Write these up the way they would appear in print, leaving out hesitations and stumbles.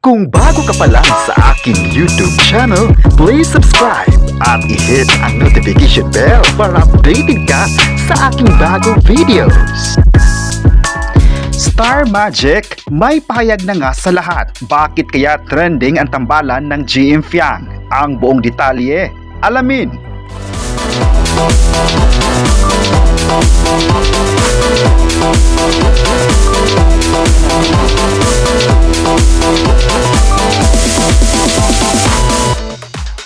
Kung bago ka pa lang sa aking YouTube channel, please subscribe at i-hit ang notification bell para updated ka sa aking bagong videos. Star Magic, may pahayag na nga sa lahat. Bakit kaya trending ang tambalan ng GM Fiang? Ang buong detalye, alamin.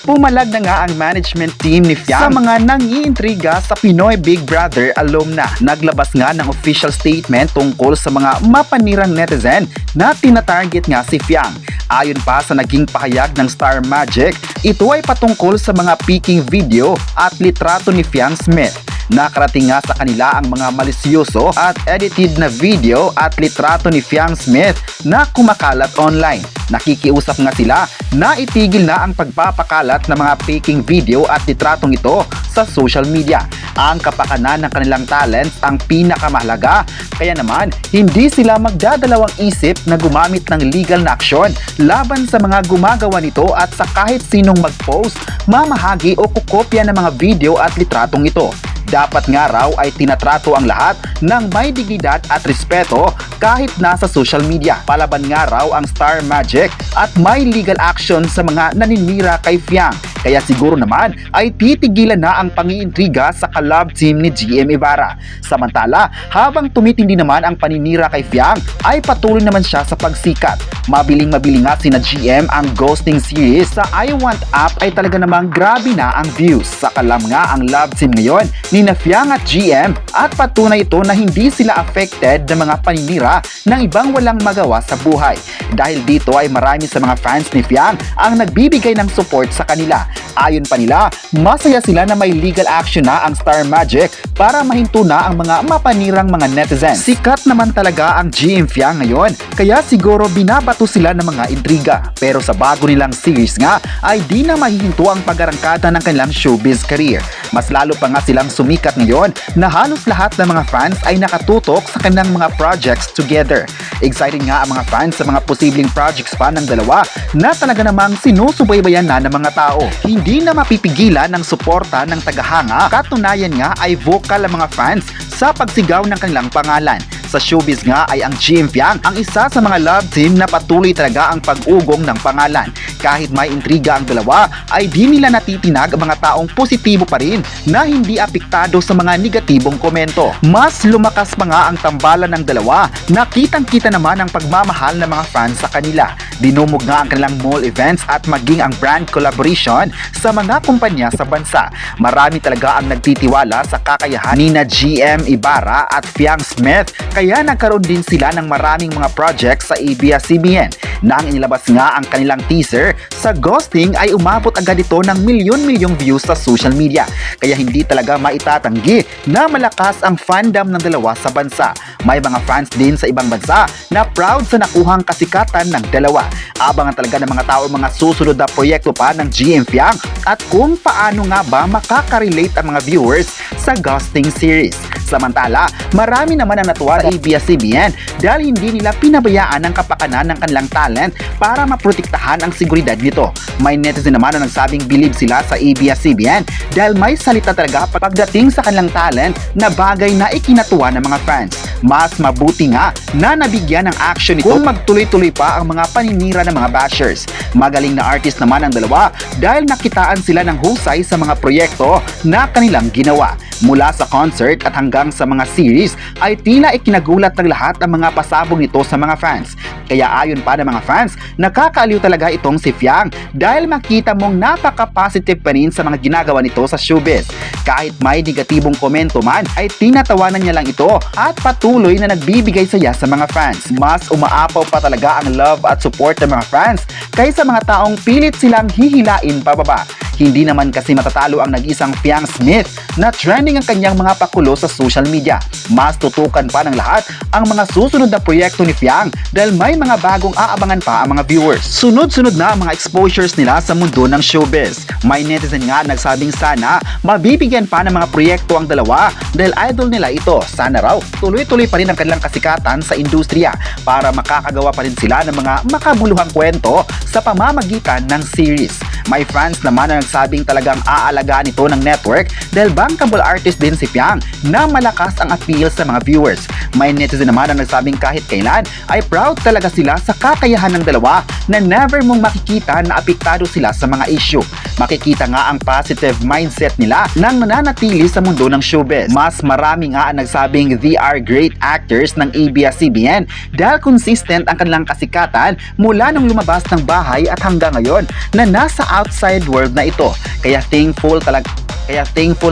Pumalag na nga ang management team ni Fiang sa mga nangiintriga sa Pinoy Big Brother alumna. Naglabas nga ng official statement tungkol sa mga mapanirang netizen na tinatarget nga si Fiang. Ayon pa sa naging pahayag ng Star Magic, ito ay patungkol sa mga peaking video at litrato ni Fiang Smith. Nakarating nga sa kanila ang mga malisyoso at edited na video at litrato ni Fiang Smith na kumakalat online. Nakikiusap nga sila na itigil na ang pagpapakalat ng mga faking video at litratong ito sa social media. Ang kapakanan ng kanilang talents ang pinakamahalaga, kaya naman hindi sila magdadalawang isip na gumamit ng legal na aksyon laban sa mga gumagawa nito at sa kahit sinong mag-post, mamahagi o kukopya ng mga video at litratong ito. Dapat nga raw ay tinatrato ang lahat ng may dignidad at respeto kahit nasa social media. Palaban nga raw ang Star Magic at may legal action sa mga naninira kay Fiang. Kaya siguro naman ay titigilan na ang pangiintriga sa ka-love team ni GM Ibarra. Samantala, habang tumitindi naman ang paninira kay Fiang, ay patuloy naman siya sa pagsikat. Mabiling-mabili nga sina GM ang ghosting series sa I Want Up ay talaga namang grabe na ang views. Sakalam nga ang love team ngayon ni na Fiang at GM at patunay ito na hindi sila affected ng mga paninira ng ibang walang magawa sa buhay. Dahil dito ay marami sa mga fans ni Fiang ang nagbibigay ng support sa kanila. Ayon pa nila, masaya sila na may legal action na ang Star Magic para mahinto na ang mga mapanirang mga netizens. Sikat naman talaga ang GM Fiang ngayon, kaya siguro binabato sila ng mga intriga. Pero sa bago nilang series nga ay di na mahihinto ang pag-arangkada ng kanilang showbiz career. Mas lalo pa nga silang sumikat ngayon na halos lahat ng mga fans ay nakatutok sa kanilang mga projects together. Excited nga ang mga fans sa mga posibleng projects pa ng dalawa na talaga namang sinusubaybayan na ng mga tao. Hindi na mapipigilan ng suporta ng tagahanga. Katunayan nga ay vocal ang mga fans sa pagsigaw ng kanilang pangalan. Sa showbiz nga ay ang GM Fiang ang isa sa mga love team na patuloy talaga ang pag-ugong ng pangalan. Kahit may intriga ang dalawa ay di nila natitinag ang mga taong positibo pa rin na hindi apektado sa mga negatibong komento. Mas lumakas pa nga ang tambalan ng dalawa na kitang-kita naman ang pagmamahal ng mga fans sa kanila. Dinumog nga ang kanilang mall events at maging ang brand collaboration sa mga kumpanya sa bansa. Marami talaga ang nagtitiwala sa kakayahan ni na GM Ibarra at Fiang Smith, kaya nagkaroon din sila ng maraming mga projects sa ABS-CBN. Nang inilabas nga ang kanilang teaser sa ghosting ay umabot agad ito ng milyon-milyong views sa social media. Kaya hindi talaga maitatanggi na malakas ang fandom ng dalawa sa bansa. May mga fans din sa ibang bansa na proud sa nakuhang kasikatan ng dalawa. Abangan talaga ng mga tao mga susunod na proyekto pa ng GM Fiang at kung paano nga ba makaka-relate ang mga viewers sa ghosting series. Samantala, marami naman ang natuwa sa ABS-CBN dahil hindi nila pinabayaan ang kapakanan ng kanilang talent para maprotektahan ang seguridad nito. May netizen naman na nagsabing believe sila sa ABS-CBN dahil may salita talaga pagdating sa kanilang talent na bagay na ikinatuwa ng mga fans. Mas mabuti nga na nabigyan ng action ito kung magtuloy-tuloy pa ang mga paninira ng mga bashers. Magaling na artist naman ang dalawa dahil nakitaan sila ng husay sa mga proyekto na kanilang ginawa. Mula sa concert at hanggang sa mga series ay tila ikinagulat ng lahat ang mga pasabog nito sa mga fans. Kaya ayon pa ng mga fans, nakakaaliw talaga itong si Fiang dahil makita mong napaka-positive pa rin sa mga ginagawa nito sa showbiz. Kahit may negatibong komento man ay tinatawanan niya lang ito at patuloy na nagbibigay saya sa mga fans. Mas umaapaw pa talaga ang love at support ng mga fans kaysa mga taong pilit silang hihilain pababa. Hindi naman kasi matatalo ang nag-isang Fiang Smith na trending ang kanyang mga pakulo sa social media. Mas tutukan pa ng lahat ang mga susunod na proyekto ni Fiang dahil may mga bagong aabangan pa ang mga viewers. Sunod-sunod na ang mga exposures nila sa mundo ng showbiz. May netizen nga nagsabing sana mabibigyan pa ng mga proyekto ang dalawa dahil idol nila ito. Sana raw tuloy-tuloy pa rin ang kanilang kasikatan sa industriya para makakagawa pa rin sila ng mga makabuluhang kwento sa pamamagitan ng series. May fans naman na nagsabing talagang aalagaan ito ng network dahil bankable artist din si Fiang na malakas ang appeal sa mga viewers. May netizen naman na nagsabing kahit kailan ay proud talaga sila sa kakayahan ng dalawa na never mong makikita na apektado sila sa mga issue. Makikita nga ang positive mindset nila nang nananatili sa mundo ng showbiz. Mas marami nga ang nagsabing they are great actors ng ABS-CBN dahil consistent ang kanilang kasikatan mula nung lumabas ng bahay at hanggang ngayon na nasa outside world na ito. Kaya thankful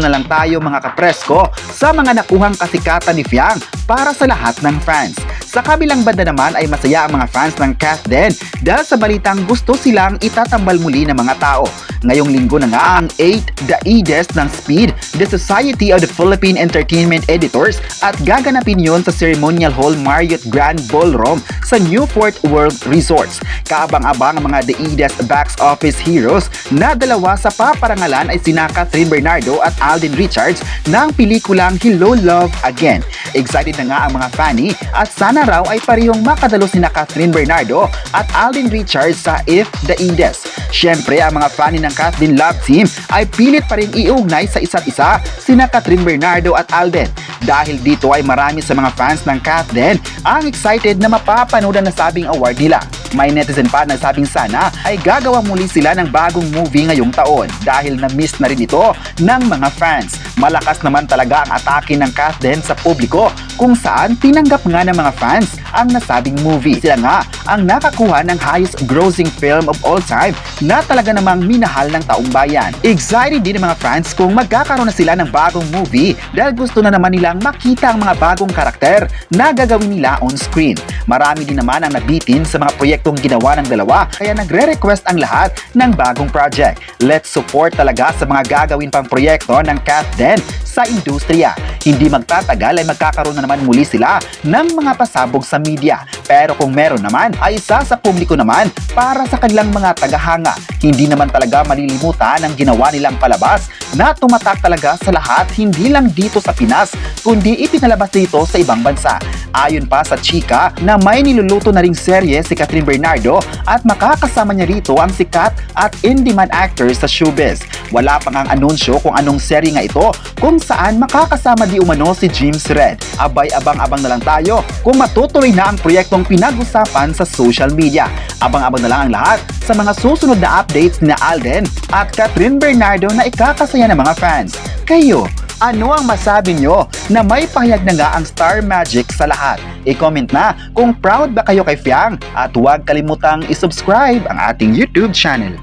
na lang tayo mga kapresko sa mga nakuhang kasikatan ni Fiang para sa lahat ng fans. Sa kabilang banda naman ay masaya ang mga fans ng Kath din dahil sa balitang gusto silang itatambal muli ng mga tao. Ngayong linggo na nga ang 8 Daides ng SPEED, the Society of the Philippine Entertainment Editors, at gaganapin yon sa Ceremonial Hall Marriott Grand Ballroom sa Newport World Resorts. Kaabang-abang ang mga Daides box office heroes na dalawa sa paparangalan ay sina Catherine Bernardo at Alden Richards ng pelikulang Hello Love Again. Excited na nga ang mga fanny at sana raw ay parehong makadalo sina Catherine Bernardo at Alden Richards sa If Daides. Siyempre, ang mga fan ng Kathleen Love Team ay pilit pa rin iugnay sa isa't isa sina Catherine Bernardo at Alden. Dahil dito ay marami sa mga fans ng Kathleen ang excited na mapapanood ang nasabing award nila. May netizen pa na sabing sana ay gagawa muli sila ng bagong movie ngayong taon dahil na-miss na rin ito ng mga fans. Malakas naman talaga ang atake ng Kathleen sa publiko kung saan tinanggap nga ng mga fans ang nasabing movie. Sila nga ang nakakuha ng highest grossing film of all time na talaga namang minahal ng taong bayan. Excited din ang mga fans kung magkakaroon na sila ng bagong movie dahil gusto na naman nilang makita ang mga bagong karakter na gagawin nila on screen. Marami din naman ang nabitin sa mga proyektong ginawa ng dalawa kaya nagre-request ang lahat ng bagong project. Let's support talaga sa mga gagawin pang proyekto ng Kath din sa industriya. Hindi magtatagal ay magkakaroon na naman muli sila ng mga pasabog sa media. Pero kung meron naman ay isa sa publiko naman para sa kanilang mga tagahanga. Hindi naman talaga malilimutan ang ginawa nilang palabas na tumatak talaga sa lahat hindi lang dito sa Pinas kundi ipinalabas dito sa ibang bansa. Ayon pa sa chika na may niluluto na ring serye si Catherine Bernardo at makakasama niya rito ang sikat at in-demand actor sa showbiz. Wala pang ang anunsyo kung anong serye nga ito kung saan makakasama di umano si James Red. Abay abang-abang na lang tayo kung matutuloy na ang proyektong pinag-usapan sa social media. Abang-abang na lang ang lahat sa mga susunod na updates ni Alden at Catherine Bernardo na ikakasaya ng mga fans. Kayo, ano ang masabi nyo na may pahayag na nga ang Star Magic sa lahat? I-comment na kung proud ba kayo kay Fiang at huwag kalimutang isubscribe ang ating YouTube channel.